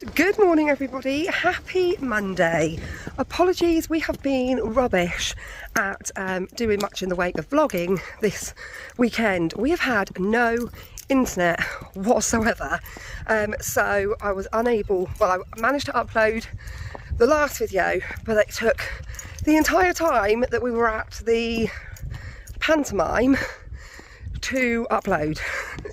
Good morning everybody, happy Monday. Apologies, we have been rubbish at doing much in the way of vlogging this weekend. We have had no internet whatsoever, so I was unable, well, I managed to upload the last video, but it took the entire time that we were at the pantomime to upload.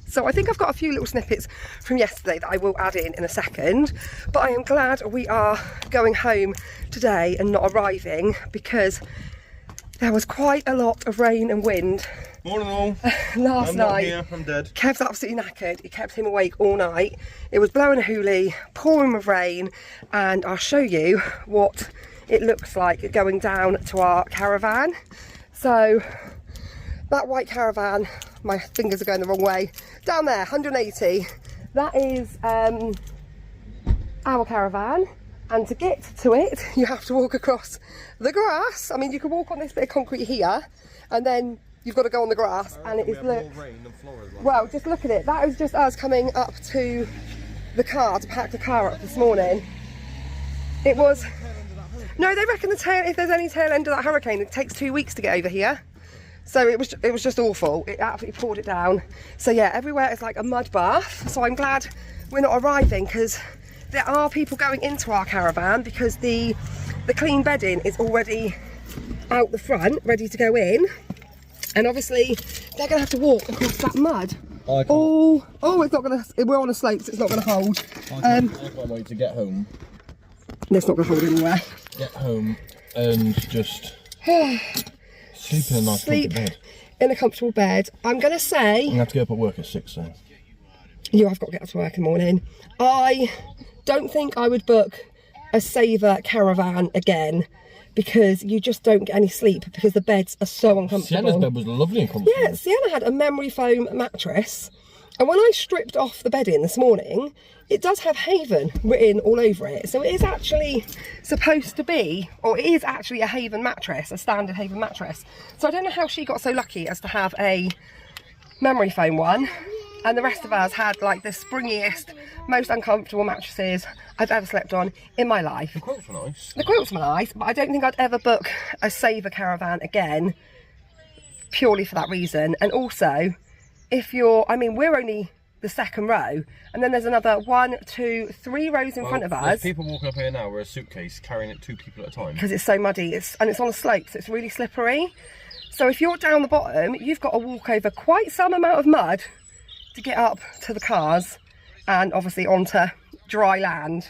So I think I've got a few little snippets from yesterday that I will add in a second, but I am glad we are going home today and not arriving because there was quite a lot of rain and wind. Morning all. Last night. Not here, I'm dead. Kev's absolutely knackered. It kept him awake all night. It was blowing a hoolie, pouring with rain, and I'll show you what it looks like going down to our caravan. So that white caravan, my fingers are going the wrong way, down there, 180, that is our caravan, and to get to it you have to walk across the grass. I mean, you can walk on this bit of concrete here and then you've got to go on the grass, and it is, look, well, just look at it. That was just us coming up to the car to pack the car up this morning. It was, no, they reckon if there's any tail end of that hurricane, it takes 2 weeks to get over here. So it was just awful. It absolutely poured it down. So yeah, everywhere is like a mud bath. So I'm glad we're not arriving, because there are people going into our caravan because the clean bedding is already out the front, ready to go in. And obviously they're gonna have to walk across that mud. Oh, it's not gonna, we're on a slope, so it's not gonna hold. I can't wait to get home. It's not gonna hold anywhere. Get home and just sleep in a nice comfy bed. In a comfortable bed. I'm going to say, I'm going to have to get up at work at 6 then. You have got to get up to work in the morning. I don't think I would book a saver caravan again, because you just don't get any sleep because the beds are so uncomfortable. Sienna's bed was lovely and comfortable. Yeah, Sienna had a memory foam mattress, and when I stripped off the bedding this morning, it does have Haven written all over it. So it is actually supposed to be, or it is actually a Haven mattress, a standard Haven mattress. So I don't know how she got so lucky as to have a memory foam one, and the rest of us had like the springiest, most uncomfortable mattresses I've ever slept on in my life. The quilts were nice. The quilts were nice, but I don't think I'd ever book a saver caravan again, purely for that reason. And also, if you're, I mean, we're only the second row, and then there's another 1, 2, 3 rows in front of us. There's people walking up here now with a suitcase carrying it 2 people at a time. Because it's so muddy, and it's on a slope, so it's really slippery. So if you're down the bottom, you've got to walk over quite some amount of mud to get up to the cars, and obviously onto dry land.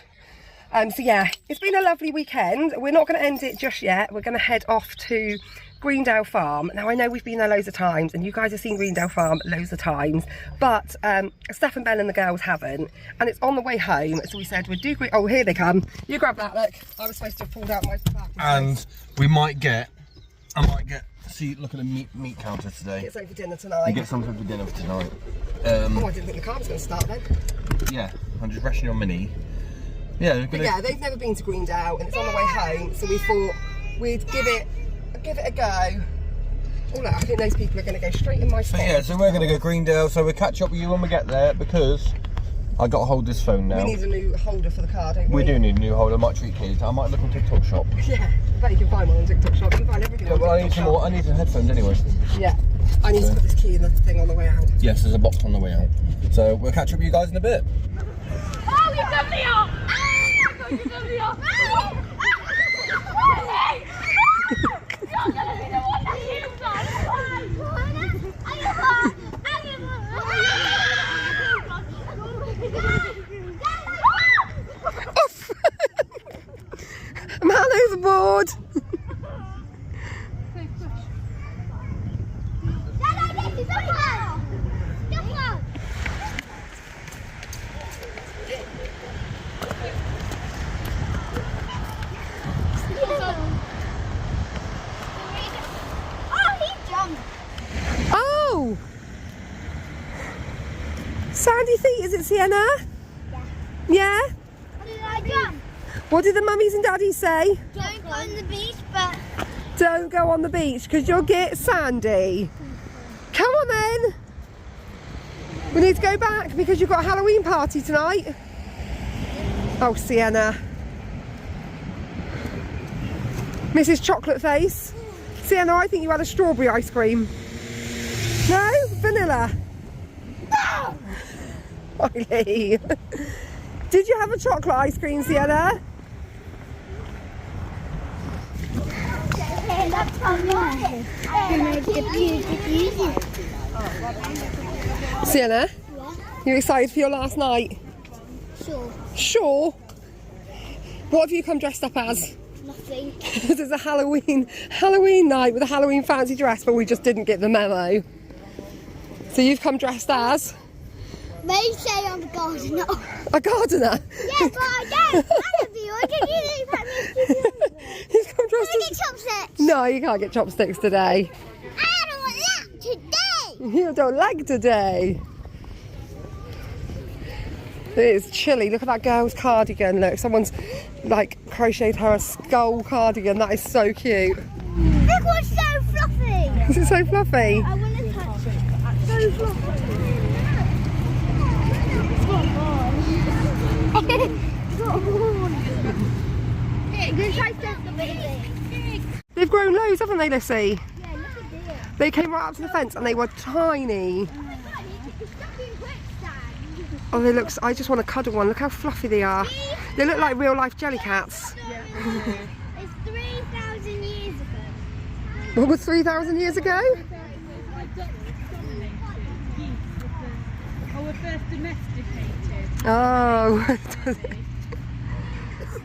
So yeah, it's been a lovely weekend. We're not going to end it just yet. We're going to head off to Greendale Farm. Now I know we've been there loads of times, and you guys have seen Greendale Farm loads of times, but Steph and Ben and the girls haven't, and it's on the way home, so we said we'd do oh, here they come. You grab that, look. I was supposed to have pulled out my pack. And we might get, see, look at the meat counter today. Get something for dinner tonight. You get something for dinner tonight. Oh, I didn't think the car was going to start then. Yeah, I'm just rationing on Mini. Yeah, but yeah, they've never been to Greendale, and it's on the way home, so we thought we'd give it a go. Oh look, I think those people are going to go straight in my spot. Yeah, so we're going to go Greendale, so we'll catch up with you when we get there, because I got to hold this phone now. We need a new holder for the car, don't we? We do need a new holder. I might treat kids. I might look on TikTok shop. Yeah, I bet you can find one on TikTok shop. You can find everything on well, TikTok shop. I need some headphones anyway. Yeah, I need to put this key in the thing on the way out. Yes, there's a box on the way out. So we'll catch up with you guys in a bit. Oh, you done me up! You done me up! You're gonna be the one that you've done! Off! Man overboard! Oh! Sandy feet, is it, Sienna? Yeah. What did I jump? What did the mummies and daddies say? Don't go on the beach, but... Don't go on the beach because you'll get sandy. Come on then. We need to go back because you've got a Halloween party tonight. Oh, Sienna. Mrs. Chocolate Face. Sienna, I think you had a strawberry ice cream. No? Vanilla? No! Riley. Did you have a chocolate ice cream, Sienna? Sienna? You excited for your last night? Sure. Sure. What have you come dressed up as? Nothing. This is a Halloween night with a Halloween fancy dress, but we just didn't get the memo. So you've come dressed as? They say I'm a gardener. A gardener? Yeah, but I don't. I don't be. I can use it. You've come dressed I as... get chopsticks. No, you can't get chopsticks today. I don't want that today. You don't like today. It is chilly. Look at that girl's cardigan. Look, someone's like crocheted her a skull cardigan. That is so cute. Look what's so fluffy. Is it so fluffy? I want to touch it. So fluffy. It's got a ball. It's got a ball. I'm going to try stuff the baby. They've grown loads, haven't they, Lissy? Yeah, look at this. They came right up to the fence and they were tiny. It's stuck in quicksand. Oh, they look. I just want to cuddle one. Look how fluffy they are. They look like real life jelly cats. It's 3,000 years ago. What was 3,000 years ago? Oh, we're first domesticated. Oh.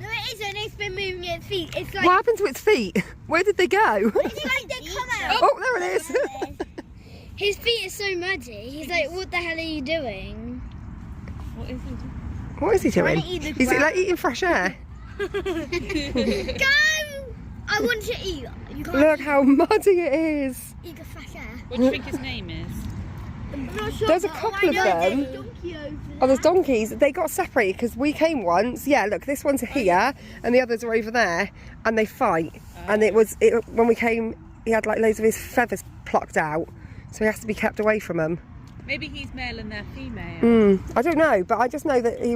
No, it isn't. It's been moving its feet. It's like. What happened to its feet? Where did they go? It's like they come out. Oh, there it is. His feet are so muddy. He's like, what the hell are you doing? What is it? What is he doing? Trying to eat the Is it grass. like eating fresh air? Go! I want to eat. You can't Look how muddy it is. eat the fresh air. What do you think his name is? I'm not sure. There's a but couple I of know them. there's a donkey over Oh, there's there. donkeys. They got separated because we came once. Yeah, look, this one's here and the others are over there, and they fight. And when we came, he had like loads of his feathers plucked out, so he has to be kept away from them. Maybe he's male and they're female. I don't know, but I just know that he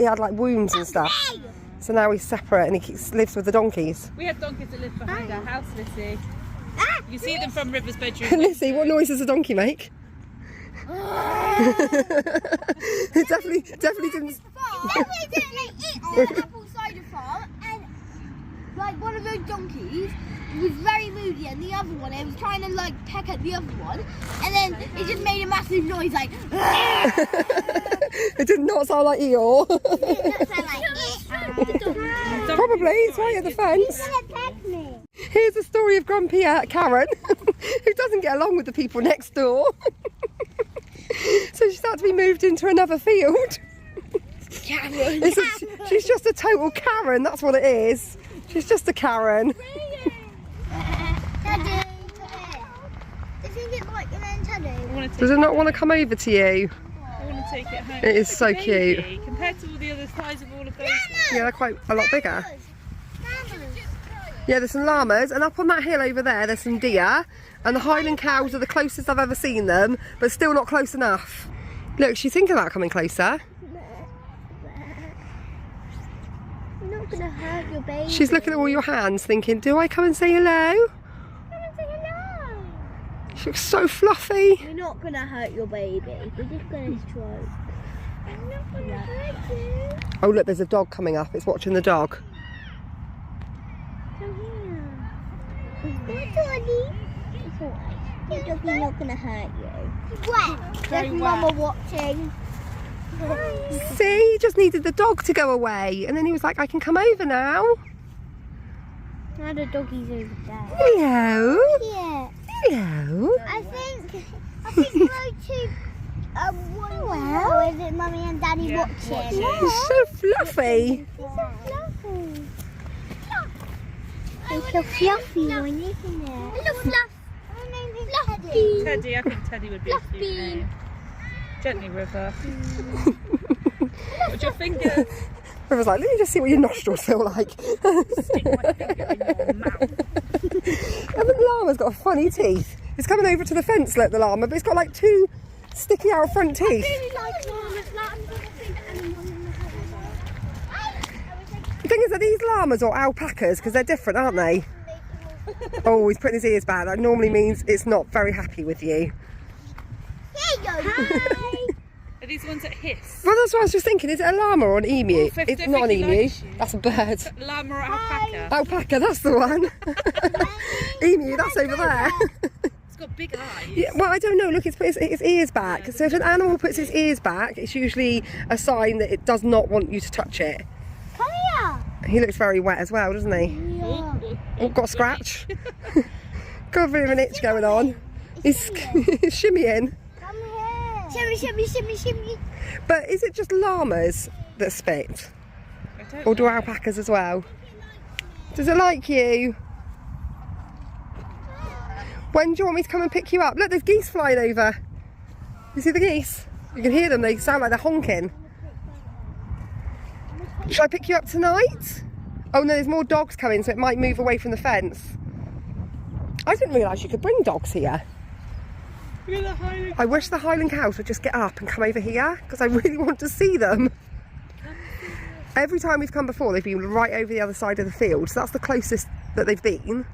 had like wounds and stuff. So now he's separate and he lives with the donkeys. We have donkeys that live behind our house, Lissy. Ah, You see them from River's bedroom. Lissy, what noise does a donkey make? It definitely didn't. Definitely didn't eat on an apple cider farm, and like one of those donkeys was very moody, and the other one, it was trying to like peck at the other one, and then it just made a massive noise like. It did not sound like Eeyore. Probably, it's right at the fence. Peck me. Here's the story of Grumpy Karen, who doesn't get along with the people next door. So she's had to be moved into another field. Karen. She's just a total Karen, that's what it is. She's just a Karen. Teddy. Does he look like an end Teddy? Does it not want to come over to you? I want to take it home. It is It's so like a baby cute. compared to all the other size of all of those. Yeah, they're quite a lot bigger. Llamas. Yeah, there's some llamas, and up on that hill over there, there's some deer, and the Highland cows are the closest I've ever seen them, but still not close enough. Look, she's thinking about coming closer. You're not gonna hurt your baby. She's looking at all your hands, thinking, do I come and say hello? Come and say hello. She looks so fluffy. We're not gonna hurt your baby. We're just gonna stroke. I'm not gonna hurt you. Oh, look, there's a dog coming up. It's watching the dog. Come here. That's Ollie. It's alright. Your dog's not gonna hurt you. What? There's Mama watching. See, he just needed the dog to go away, and then he was like, I can come over now. Now the doggy's over there. Hello. Yeah. Hello. I think go to well, is it Mummy and Daddy watching? He's so fluffy. He's so fluffy. He's so fluffy one, isn't it? Little fluff. Fluffy. Teddy, I think Teddy would be a cute name. Gently, River. What's your finger? River's like, let me just see what your nostrils feel like. Stick my finger in your mouth. And the llama's got funny teeth. It's coming over to the fence, look, the llama, but it's got like two sticky out front teeth. I really like llamas. Llamas are my favourite animal in the whole world. The thing is, are these llamas or alpacas? Because they're different, aren't they? Oh, he's putting his ears back. That normally means it's not very happy with you. Here you go. Hi. Are these ones that hiss? Well, that's what I was just thinking. Is it a llama or an emu? Well, It's not an emu. That's a bird. Llama or alpaca? Alpaca, that's the one. Emu, that's over there. It's got big eyes. Yeah, well, I don't know. Look, it's put its ears back. So if an animal puts its ears back, it's usually a sign that it does not want you to touch it. Come here. He looks very wet as well, doesn't he? Yeah. Oh, got a scratch. Got a bit of an itch going on. He's shimmying. Come here. Shimmy, shimmy, shimmy, shimmy. But is it just llamas that spit? I don't Or do know. alpacas as well? Does it like you? When do you want me to come and pick you up? Look, there's geese flying over. You see the geese? You can hear them, they sound like they're honking. Shall I pick you up tonight? Oh no, there's more dogs coming, so it might move away from the fence. I didn't realise you could bring dogs here. Look at the Highland. I wish the Highland cows would just get up and come over here, because I really want to see them. Every time we've come before, they've been right over the other side of the field, so that's the closest that they've been.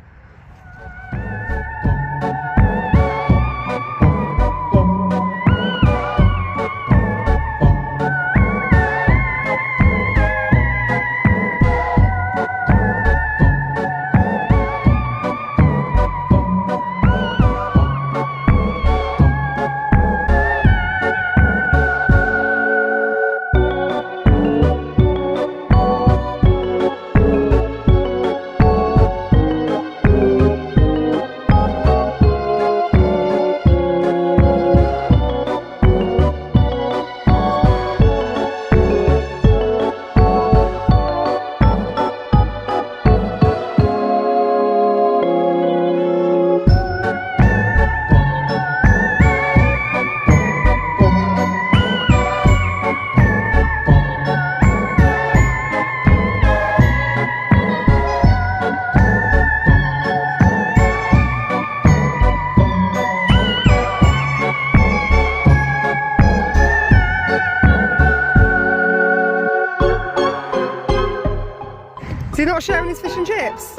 Is he not sharing his fish and chips?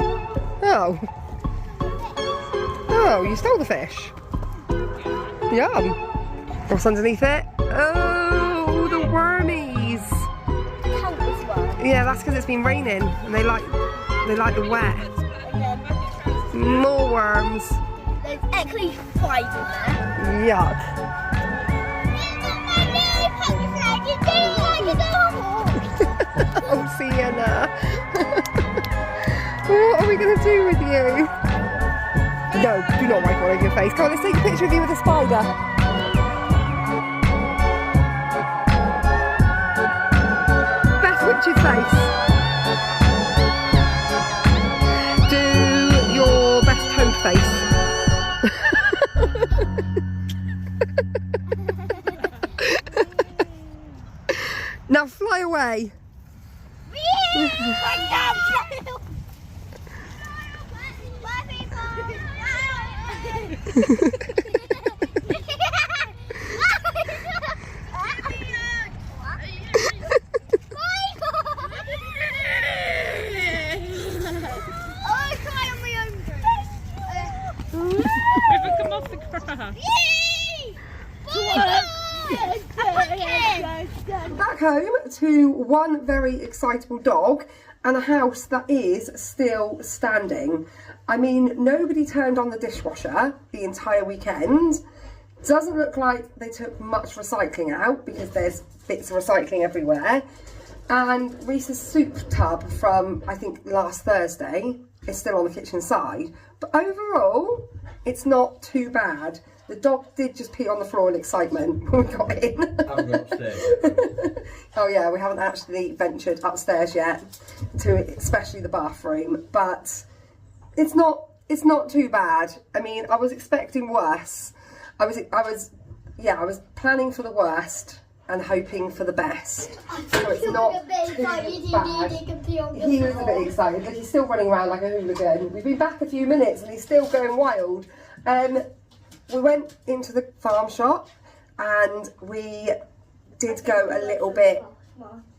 Oh. Oh, you stole the fish. Yum. What's underneath it? Oh, the wormies. Countless worms. Yeah, that's because it's been raining and they like the wet. More worms. There's actually 5 in there. Yuck. Oh, Sienna. What are we going to do with you? No, do not wipe all over your face. Come on, let's take a picture of you with a spider. Best Witch's face. Do your best toad face. Now fly away. We've come off the grass. Back home to one very excitable dog and a house that is still standing. I mean, nobody turned on the dishwasher the entire weekend. Doesn't look like they took much recycling out because there's bits of recycling everywhere. And Reese's soup tub from, I think, last Thursday is still on the kitchen side. But overall, it's not too bad. The dog did just pee on the floor in excitement when we got in. Haven't gone upstairs. Oh yeah, we haven't actually ventured upstairs yet, to especially the bathroom, but it's not too bad. I mean, I was expecting worse. I was planning for the worst and hoping for the best. So it's not too bad. He was a bit excited, but he's still running around like a hooligan. We've been back a few minutes and he's still going wild. We went into the farm shop and we did go a little bit,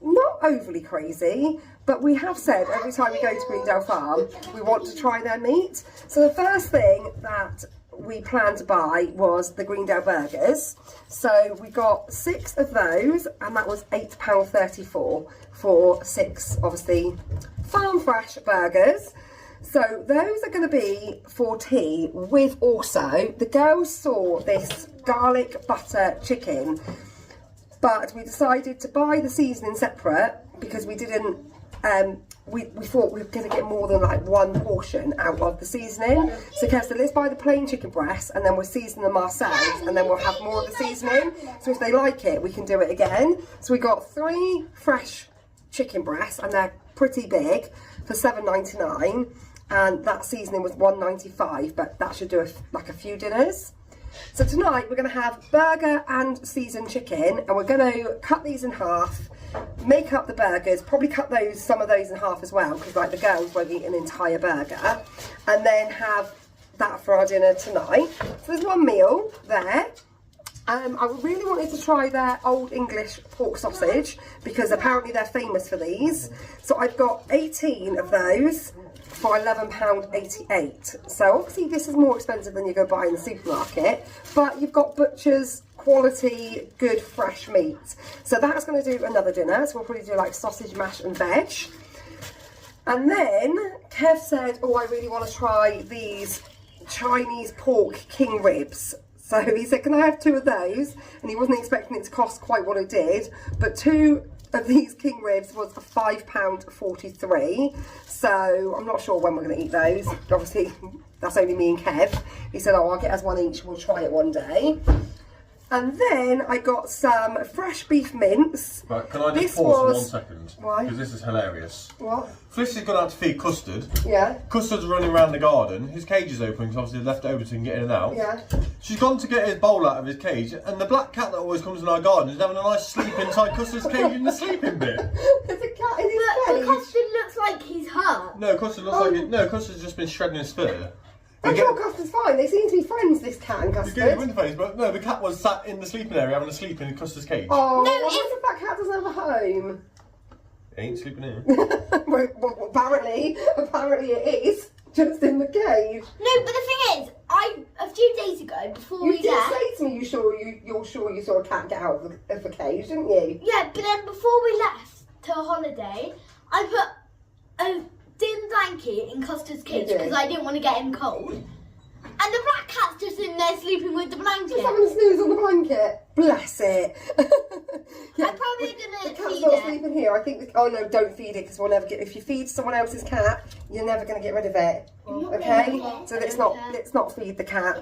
not overly crazy, But we have said every time we go to Greendale Farm, we want to try their meat. So the first thing that we planned to buy was the Greendale burgers. So we got 6 of those, and that was £8.34 for 6, obviously, farm fresh burgers. So those are going to be for tea with also, the girls saw this garlic butter chicken, but we decided to buy the seasoning separate because we didn't, we thought we were going to get more than like one portion out of the seasoning. So Kev said, let's buy the plain chicken breasts and then we'll season them ourselves and then we'll have more of the seasoning. So if they like it, we can do it again. So we got 3 fresh chicken breasts and they're pretty big for £7.99. And that seasoning was £1.95, but that should do like a few dinners. So tonight we're going to have burger and seasoned chicken, and we're going to cut these in half, make up the burgers, probably cut some of those in half as well, because like the girls won't eat an entire burger, and then have that for our dinner tonight. So there's one meal there. I really wanted to try their Old English pork sausage because apparently they're famous for these. So I've got 18 of those for £11.88. So obviously this is more expensive than you go buy in the supermarket, but you've got butcher's quality, good fresh meat. So that's going to do another dinner. So we'll probably do like sausage, mash and veg. And then Kev said, oh, I really want to try these Chinese pork king ribs. So he said, can I have 2 of those? And he wasn't expecting it to cost quite what it did. But 2 of these king ribs was £5.43. So I'm not sure when we're going to eat those. Obviously, that's only me and Kev. He said, oh, I'll get us one each. We'll try it one day. And then I got some fresh beef mince. Right, can I just pause for 1 second? Why? Because this is hilarious. What? Fliss has gone out to feed Custard. Yeah. Custard's running around the garden. His cage is open because obviously they've left it open so he can get in and out. Yeah. She's gone to get his bowl out of his cage, and the black cat that always comes in our garden is having a nice sleep inside Custard's cage in the sleeping bit. There's a cat in his But cage. Custard looks like he's hurt. No, Custard looks like it. No, Custard's just been shredding his fur. I'm sure Custard's fine. They seem to be friends, this cat and The Custard. winter phase, but no, the cat was sat in the sleeping area having a sleep in Custard's cage. Oh, No, what if that cat doesn't have a home? It ain't sleeping here. Well, apparently it is. Just in the cage. No, but the thing is, a few days ago, before You we did left... say to me you're sure you saw a cat get out of the cage, didn't you? Yeah, but then before we left to a holiday, I put a thin blanket in Custard's cage You did. because I didn't want to get him cold. And the black cat's just in there sleeping with the blanket. Just having a snooze on the blanket. Bless it. Yeah, I'm probably gonna the cat's feed not it. sleeping here. I think. Oh no, don't feed it because we'll never get. If you feed someone else's cat, you're never going to get rid of it. Okay, so let's not feed the cat.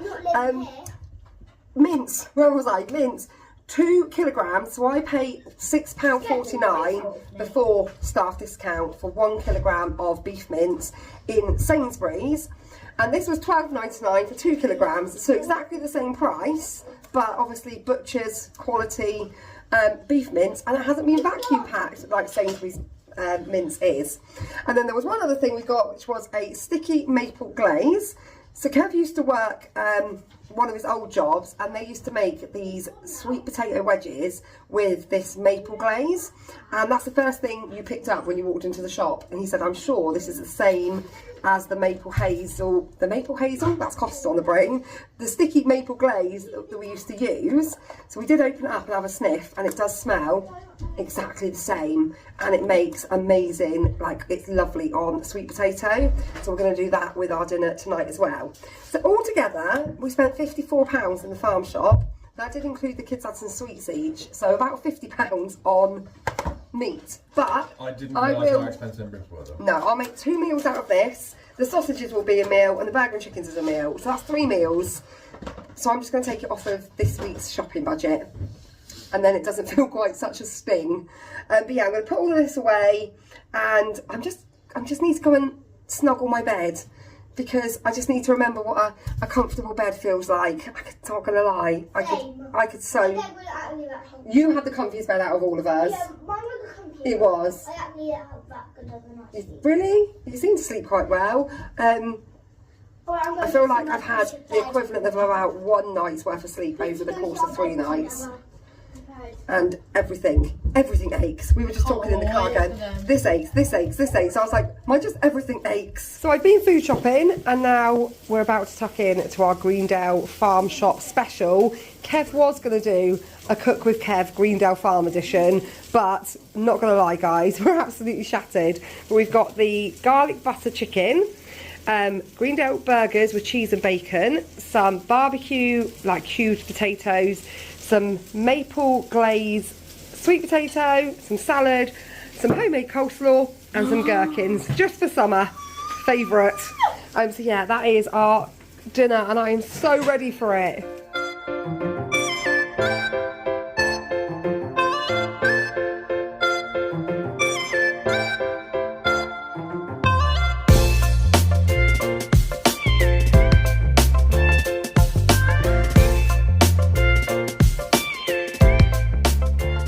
Mince. Where was I? Mince. 2 kilograms. So I pay £6.49 before staff discount for 1 kilogram of beef mince in Sainsbury's. And this was £12.99 for 2 kilograms, so exactly the same price, but obviously butcher's quality beef mince, and it hasn't been vacuum packed like Sainsbury's mince is. And then there was one other thing we got, which was a sticky maple glaze. So Kev used to work one of his old jobs, and they used to make these sweet potato wedges with this maple glaze, and that's the first thing you picked up when you walked into the shop. And he said, I'm sure this is the same as the maple hazel, that's Costa on the brain, the sticky maple glaze that we used to use. So we did open it up and have a sniff, and it does smell exactly the same, and it makes amazing, like it's lovely on sweet potato. So we're going to do that with our dinner tonight as well. So altogether we spent £54 in the farm shop. That did include the kids had some sweets each, so about £50 on meat. But I didn't realise how expensive ribs were though. No, I'll make 2 meals out of this. The sausages will be a meal and the burger and chickens is a meal. So that's 3 meals. So I'm just going to take it off of this week's shopping budget. And then it doesn't feel quite such a sting. But yeah, I'm going to put all of this away, and I just need to go and snuggle my bed, because I just need to remember what a comfortable bed feels like. I'm not going to lie. I could so... You had the comfiest bed out of all of us. Yeah, mine was the comfiest. It was. I actually had that good of a night's sleep. Really? You seem to sleep quite well. I feel like I've had the equivalent of about 1 night's worth of sleep over the course of 3 nights. and everything aches. We were just talking in the car again. This aches, this aches, this aches. So I was like, mine just everything aches. So I've been food shopping and now we're about to tuck in to our Greendale Farm Shop special. Kev was going to do a Cook with Kev Greendale Farm edition, but not going to lie guys, we're absolutely shattered. But we've got the garlic butter chicken, Greendale burgers with cheese and bacon, some barbecue like cubed potatoes, some maple glaze sweet potato, some salad, some homemade coleslaw and some gherkins, just for summer, favourite. So yeah, that is our dinner and I am so ready for it.